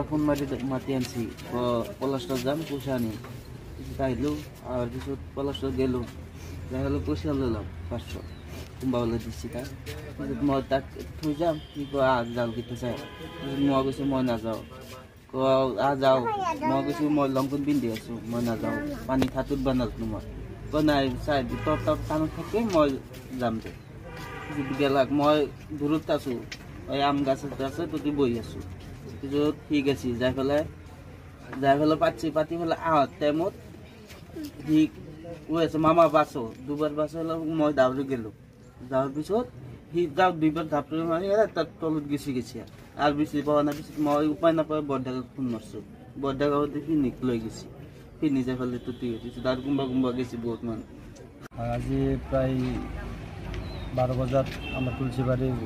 Phone মাতি আনছি পলাশটা যাম পইচা আনি আহিলো আর পিছত পলাশটা গেলো দেখা গেলো পইচা ললাম 500 কোনবা বলে দিচ্ছি তাক মই তাক থৈ যাম কি কয় জাল কেইটা চাই মই কৈছো মই নাযাওঁ যাওঁ মই কৈছো মই লংকুন পিন্ধি আছো মই নাযাওঁ পানী খাতুত বা নাজানো মই কয় নাই চাই ভিতৰত টানত থাকে মই যাম দে গেলাক মই দূৰত আছো ওই আম গাছ আছে ততি বহি আছো পিছত ঠিক আছে যাই পেলাই পাতি পেলাই আহত টাইমত সি কৈ আছে মামা বাছো দুবাৰ বাছো মই দাউৰি গেলো যাওয়ার পিছত সি যাও দুইবার ধাপড়ে মারি তার তলত গেছি আর বেশি পাওয়া না পিছত মই উপায় নাপায় বৰডাক ফোন মাৰছো বৰডাক ফিনিক লৈ গেছি ফিনি যাই ফেলে তুতি গেছি তার কোনবা গেছি বহুত মানুষ আজি প্রায় 12 বজাত আমার তুলসীবাড়ির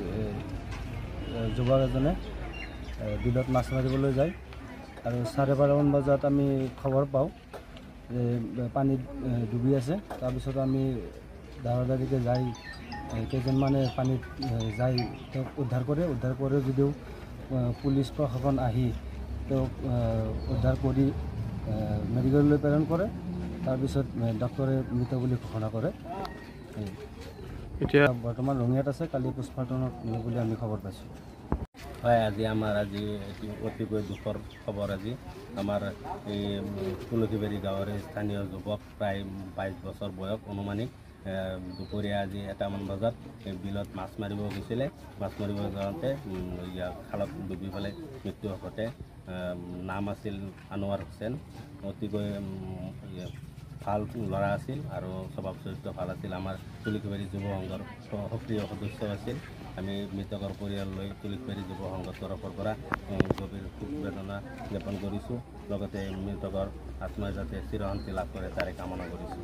যুৱক এজনে বিলত মাছ মাৰিবলৈ যায় আৰু 12:30 বজাত আমি খবৰ পাওঁ যে পানীত ডুবি আছে তাৰপিছত আমি দাঁড়াদাঁড়িকে যাই কেইজনমানে পানীত যাই তেওঁক উদ্ধাৰ কৰে যদিও পুলিচ প্ৰশাসন আহি তেওঁক উদ্ধাৰ কৰি মেডিকেললৈ প্ৰেৰণ কৰে তাৰপিছত ডক্টৰে মৃত বুলি ঘোষণা কৰে এতিয়া বৰ্তমান ৰঙিয়াত আছে কালি পোষ্টমৰ্টমত নিব বুলি আমি খবৰ পাইছোঁ হয় আজি আমাৰ অতিকৈ দুখৰ খবৰ আজি আমাৰ এই তুলসীবাৰী গাঁৱৰ স্থানীয় যুৱক প্ৰায় 22 বছৰ বয়স অনুমানিক দুপৰীয়া আজি 1মান বজাত বিলত মাছ মাৰিব গৈছিলে মাছ মাৰিব যাওঁতে খালত ডুবি পেলাই মৃত্যু ঘটে নাম আছিল আনোৱাৰ হুছেইন অতিকৈ ভাল ল'ৰা আছিল আৰু স্বভাৱ চৰিত্ৰ ভাল আছিল আমাৰ তুলসীবাৰী যুৱ সংঘৰ সক্ৰিয় সদস্য আছিল আমি মৃতকৰ পৰিয়াললৈ তুলসীবাৰী যুৱ সংঘৰ তৰফৰ পৰা গভীৰ শোক বেদনা জ্ঞাপন কৰিছোঁ লগতে মৃতকৰ আত্মাই যাতে চিৰশান্তি লাভ কৰে তাৰে কামনা কৰিছোঁ।